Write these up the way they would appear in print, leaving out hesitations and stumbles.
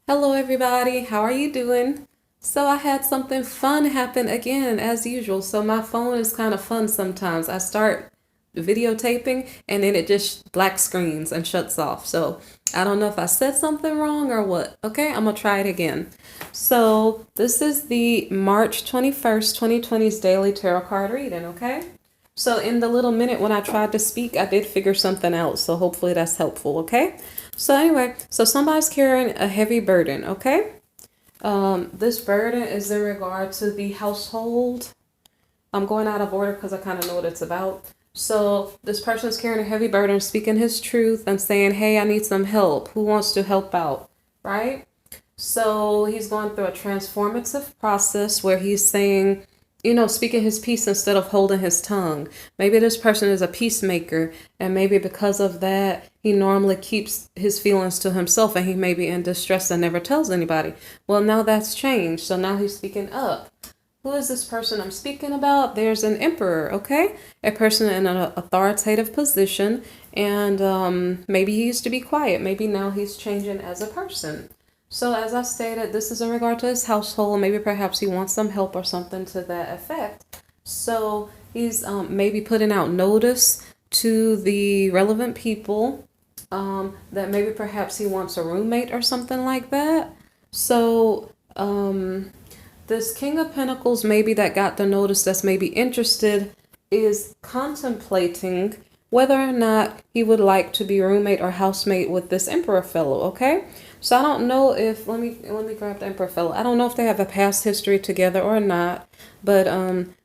Hello, everybody. How are you doing? So, I had something fun happen again, as usual. So, my phone is kind of fun sometimes. I start videotaping and then it just black screens and shuts off. So, I don't know if I said something wrong or what. Okay, I'm gonna try it again. So, this is the March 21st, 2020's daily tarot card reading. Okay. So, in the little minute when I tried to speak, I did figure something out. So, hopefully, that's helpful. Okay. So anyway, so somebody's carrying a heavy burden, okay? This burden is in regard to the household. I'm going out of order because I kind of know what it's about. So this person is carrying a heavy burden, speaking his truth and saying, hey, I need some help. Who wants to help out, right? So he's going through a transformative process where he's saying, speaking his peace instead of holding his tongue. Maybe this person is a peacemaker, and maybe because of that, he normally keeps his feelings to himself and he may be in distress and never tells anybody. Well, now that's changed. So now he's speaking up. Who is this person I'm speaking about? There's an emperor, okay? A person in an authoritative position, and maybe he used to be quiet. Maybe now he's changing as a person. So as I stated, this is in regard to his household. Maybe perhaps he wants some help or something to that effect. So he's maybe putting out notice to the relevant people that maybe perhaps he wants a roommate or something like that. So this King of Pentacles maybe that got the notice that's maybe interested is contemplating whether or not he would like to be roommate or housemate with this Emperor fellow, okay? So I don't know if let me grab the Emperor fellow. I don't know if they have a past history together or not, but I'm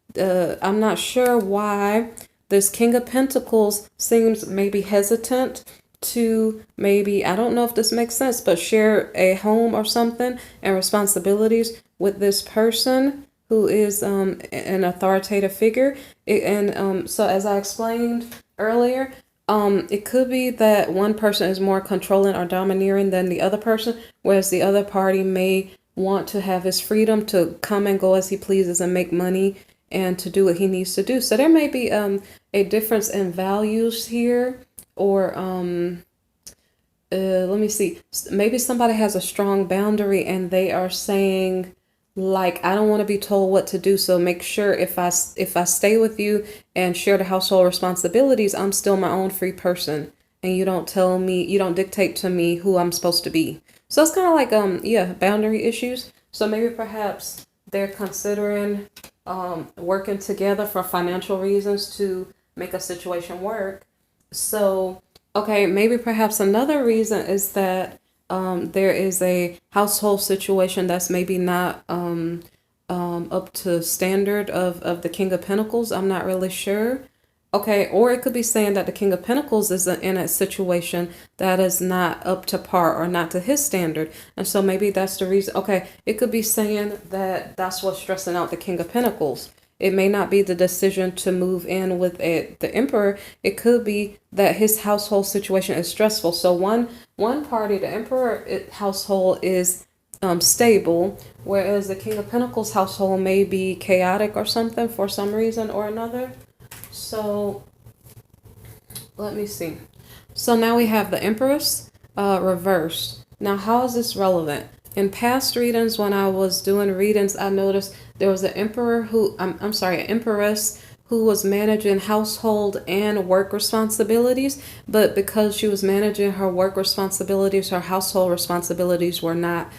not sure why this King of Pentacles seems maybe hesitant to maybe, I don't know if this makes sense, but share a home or something and responsibilities with this person who is an authoritative figure. So as I explained earlier, it could be that one person is more controlling or domineering than the other person, whereas the other party may want to have his freedom to come and go as he pleases and make money and to do what he needs to do. So there may be a difference in values here, or let me see. Maybe somebody has a strong boundary and they are saying, like, I don't want to be told what to do, so make sure if I stay with you and share the household responsibilities, I'm still my own free person, and you don't tell me, you don't dictate to me who I'm supposed to be. So it's kind of like boundary issues. So maybe perhaps they're considering working together for financial reasons to make a situation work. So okay, maybe perhaps another reason is that there is a household situation that's maybe not up to standard of the King of Pentacles. I'm not really sure. Okay, or it could be saying that the King of Pentacles is in a situation that is not up to par or not to his standard. And so maybe that's the reason. Okay, it could be saying that that's what's stressing out the King of Pentacles. It may not be the decision to move in with the emperor. It could be that his household situation is stressful. So one party, the emperor household, is stable, whereas the King of Pentacles household may be chaotic or something for some reason or another. So let me see. So now we have the Empress reversed. Now, how is this relevant? In past readings, when I was doing readings, I noticed there was an emperor an empress who was managing household and work responsibilities, but because she was managing her work responsibilities, her household responsibilities were not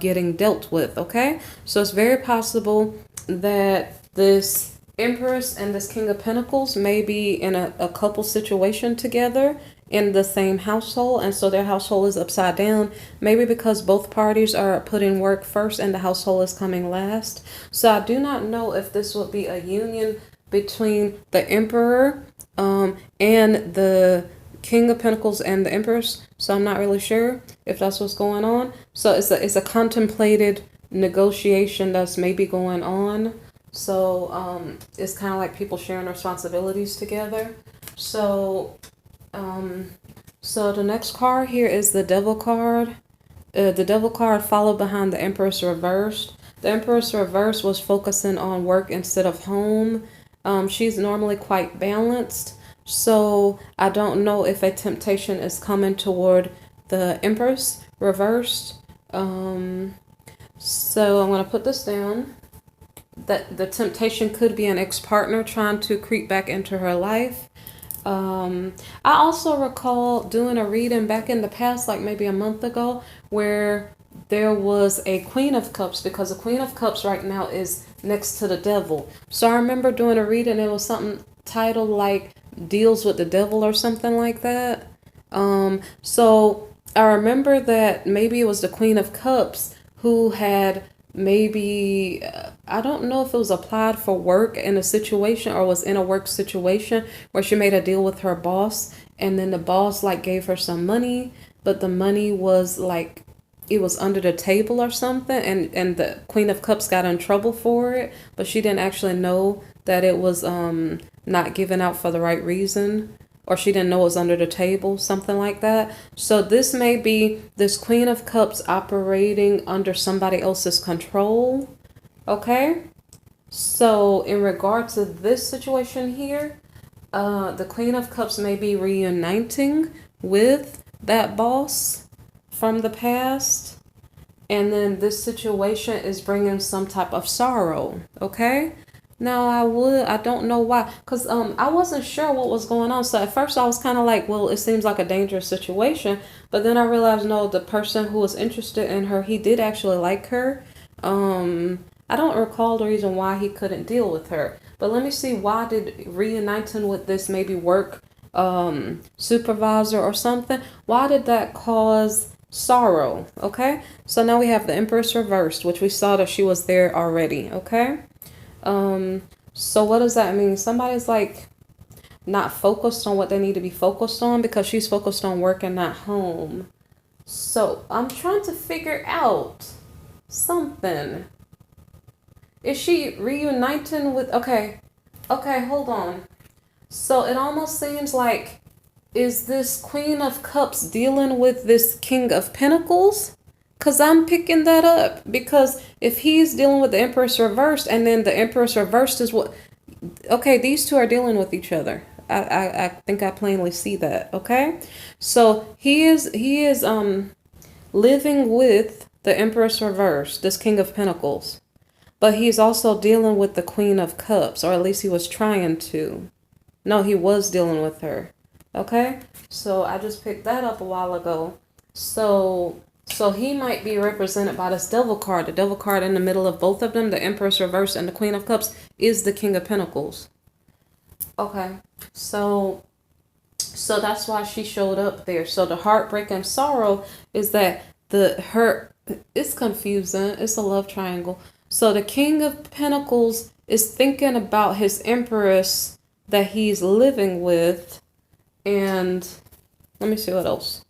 getting dealt with, okay? So it's very possible that this Empress and this King of Pentacles may be in a couple situation together in the same household, and so their household is upside down, maybe because both parties are putting work first and the household is coming last. So I do not know if this would be a union between the Emperor and the King of Pentacles and the Empress. So I'm not really sure if that's what's going on. So it's a contemplated negotiation that's maybe going on. So it's kind of like people sharing responsibilities together. So so the next card here is the Devil card. The Devil card followed behind the Empress reversed. The Empress reversed was focusing on work instead of home. She's normally quite balanced. So I don't know if a temptation is coming toward the Empress reversed. Um, so I'm going to put this down. That the temptation could be an ex-partner trying to creep back into her life. I also recall doing a reading back in the past, like maybe a month ago, where there was a Queen of Cups, because the Queen of Cups right now is next to the devil. So I remember doing a reading, it was something titled like deals with the devil or something like that. So I remember that maybe it was the Queen of Cups who had maybe I don't know if it was applied for work in a situation or was in a work situation where she made a deal with her boss, and then the boss like gave her some money, but the money was like it was under the table or something, and the Queen of Cups got in trouble for it, but she didn't actually know that it was not given out for the right reason, or she didn't know it was under the table, something like that. So this may be this Queen of Cups operating under somebody else's control. Okay? So in regard to this situation here, the Queen of Cups may be reuniting with that boss from the past. And then this situation is bringing some type of sorrow. Okay? Now I don't know why, because I wasn't sure what was going on. So at first I was kind of like, well, it seems like a dangerous situation, but then I realized no, the person who was interested in her, he did actually like her. I don't recall the reason why he couldn't deal with her, but let me see, why did reuniting with this maybe work supervisor or something, why did that cause sorrow? Okay, so now we have the Empress reversed, which we saw that she was there already. Okay. So what does that mean? Somebody's like not focused on what they need to be focused on because she's focused on work and not home. So I'm trying to figure out something. Is she reuniting with, okay, hold on. So it almost seems like, is this Queen of Cups dealing with this King of Pentacles? Because I'm picking that up. Because if he's dealing with the Empress reversed, and then the Empress reversed is what... Okay, these two are dealing with each other. I think I plainly see that. Okay? So he is living with the Empress reversed, this King of Pentacles. But he's also dealing with the Queen of Cups, or at least he was trying to. No, he was dealing with her. Okay? So I just picked that up a while ago. So he might be represented by this devil card. The devil card in the middle of both of them, the Empress reverse and the Queen of Cups, is the King of Pentacles. Okay. So that's why she showed up there. So the heartbreak and sorrow is that it's confusing. It's a love triangle. So the King of Pentacles is thinking about his Empress that he's living with, and let me see what else.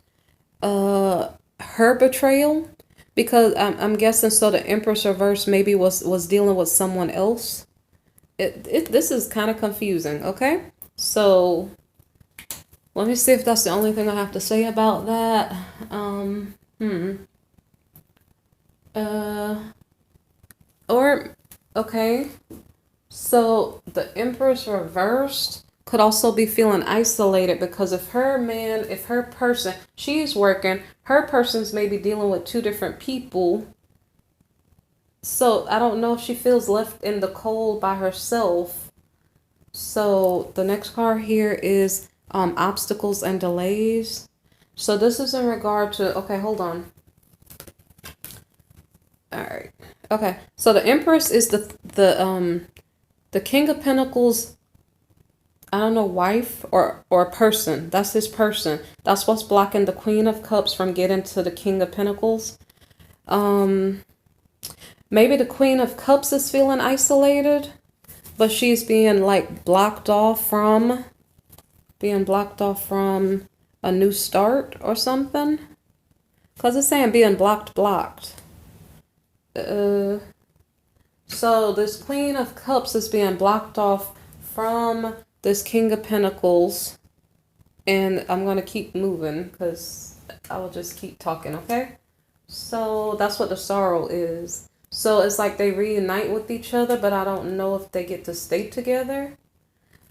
Her betrayal, because I'm guessing so the Empress reverse maybe was dealing with someone else. This is kind of confusing. Okay, so let me see if that's the only thing I have to say about that. Or okay, so the Empress reversed could also be feeling isolated, because if her person, she's working, her person's maybe dealing with two different people. So I don't know if she feels left in the cold by herself. So the next card here is obstacles and delays. So this is in regard to, okay, hold on. All right. Okay. So the Empress is the King of Pentacles, I don't know, wife or person. That's his person. That's what's blocking the Queen of Cups from getting to the King of Pentacles. Maybe the Queen of Cups is feeling isolated, but she's being like blocked off from a new start or something. Because it's saying being blocked. So this Queen of Cups is being blocked off from this King of Pentacles, and I'm going to keep moving because I will just keep talking, okay? So that's what the sorrow is. So it's like they reunite with each other, but I don't know if they get to stay together.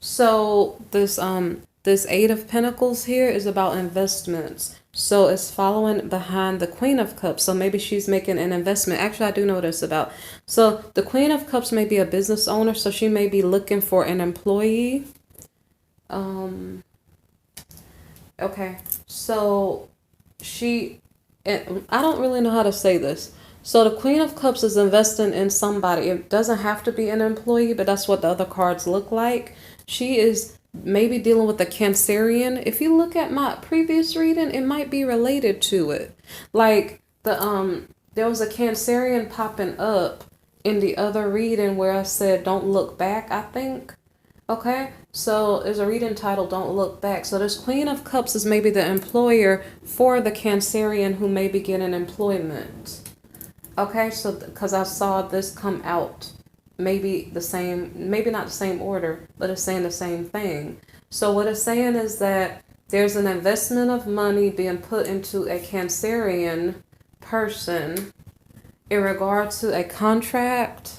So this Eight of Pentacles here is about investments. So it's following behind the Queen of Cups. So maybe she's making an investment. Actually, I do know this about. So the Queen of Cups may be a business owner. So she may be looking for an employee. Okay. So I don't really know how to say this. So the Queen of Cups is investing in somebody. It doesn't have to be an employee, but that's what the other cards look like. She is maybe dealing with a Cancerian. If you look at my previous reading, it might be related to it. Like there was a Cancerian popping up in the other reading where I said don't look back, I think. Okay, so there's a reading titled Don't Look Back. So this Queen of Cups is maybe the employer for the Cancerian who may be getting employment. Okay, so because I saw this come out, maybe the same, maybe not the same order, but it's saying the same thing. So what it's saying is that there's an investment of money being put into a Cancerian person in regard to a contract.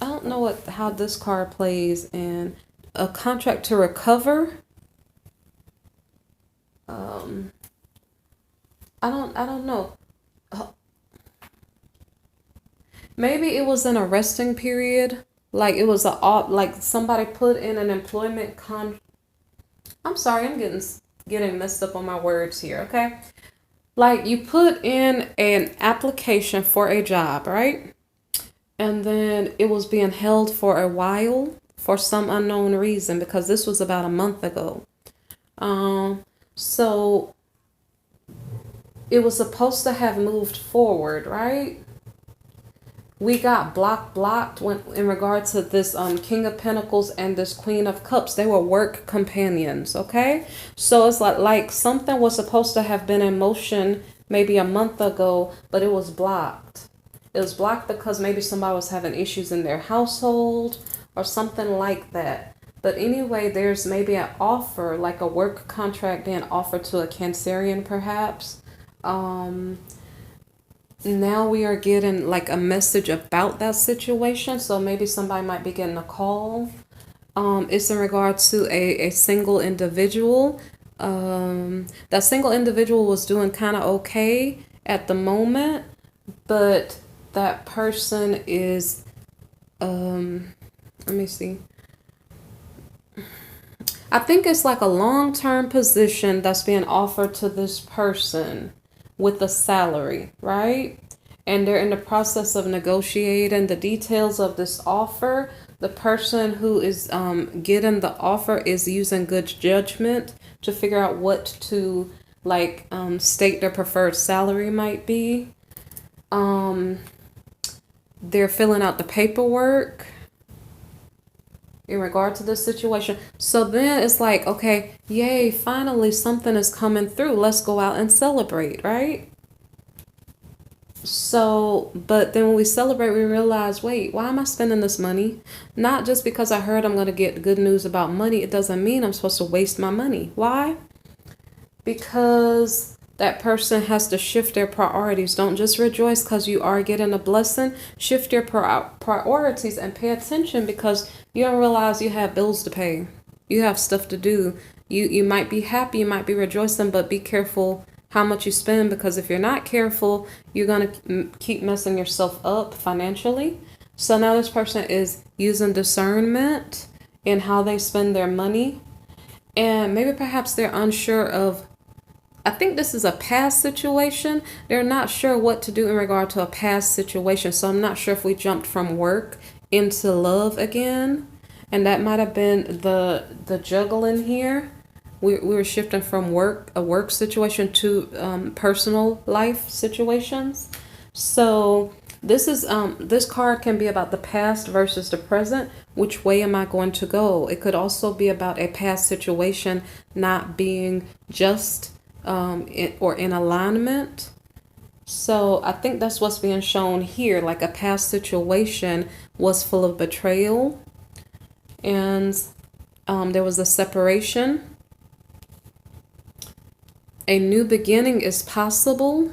I don't know how this card plays in a contract to recover. I don't know. Maybe it was in a resting period. Like it was like somebody put in an employment I'm sorry, I'm getting messed up on my words here, okay? Like you put in an application for a job, right? And then it was being held for a while for some unknown reason because this was about a month ago. So it was supposed to have moved forward, right? We got blocked when in regard to this King of Pentacles and this Queen of Cups. They were work companions, okay? So it's like something was supposed to have been in motion maybe a month ago, but it was blocked. It was blocked because maybe somebody was having issues in their household or something like that. But anyway, there's maybe an offer, like a work contract being offered to a Cancerian perhaps. Now we are getting like a message about that situation. So maybe somebody might be getting a call. It's in regard to a single individual. That single individual was doing kind of okay at the moment, but that person is, let me see. I think it's like a long-term position that's being offered to this person with a salary, right? And they're in the process of negotiating the details of this offer. The person who is getting the offer is using good judgment to figure out what to state their preferred salary might be. They're filling out the paperwork in regard to this situation. So then it's like, okay, yay, finally something is coming through. Let's go out and celebrate, right? So, but then when we celebrate, we realize, wait, why am I spending this money? Not just because I heard I'm going to get good news about money. It doesn't mean I'm supposed to waste my money. Why? Because that person has to shift their priorities. Don't just rejoice because you are getting a blessing. Shift your priorities and pay attention because you don't realize you have bills to pay. You have stuff to do. You might be happy, you might be rejoicing, but be careful how much you spend because if you're not careful, you're going to keep messing yourself up financially. So now this person is using discernment in how they spend their money. And maybe perhaps they're unsure of, I think this is a past situation. They're not sure what to do in regard to a past situation. So I'm not sure if we jumped from work into love again. And that might have been the juggling here. We were shifting from a work situation to personal life situations. So this card can be about the past versus the present. Which way am I going to go? It could also be about a past situation not being just or in alignment. So I think that's what's being shown here. Like a past situation was full of betrayal, and there was a separation. A new beginning is possible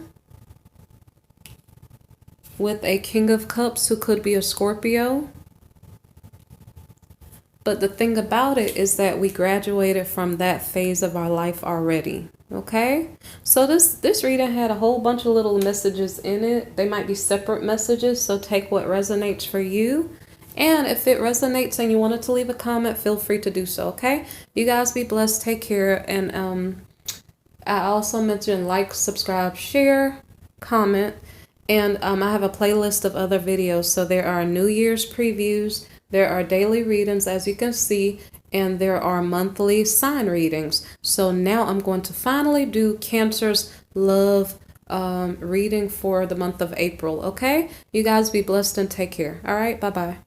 with a King of Cups who could be a Scorpio. But the thing about it is that we graduated from that phase of our life already. Okay, so this reading had a whole bunch of little messages in it. They might be separate messages, so take what resonates for you. And if it resonates and you wanted to leave a comment, feel free to do so. Okay, you guys be blessed. Take care. And I also mentioned like, subscribe, share, comment, and I have a playlist of other videos. So there are New Year's previews, there are daily readings, as you can see, and there are monthly sign readings. So now I'm going to finally do Cancer's love reading for the month of April. Okay, you guys be blessed and take care. All right, bye bye.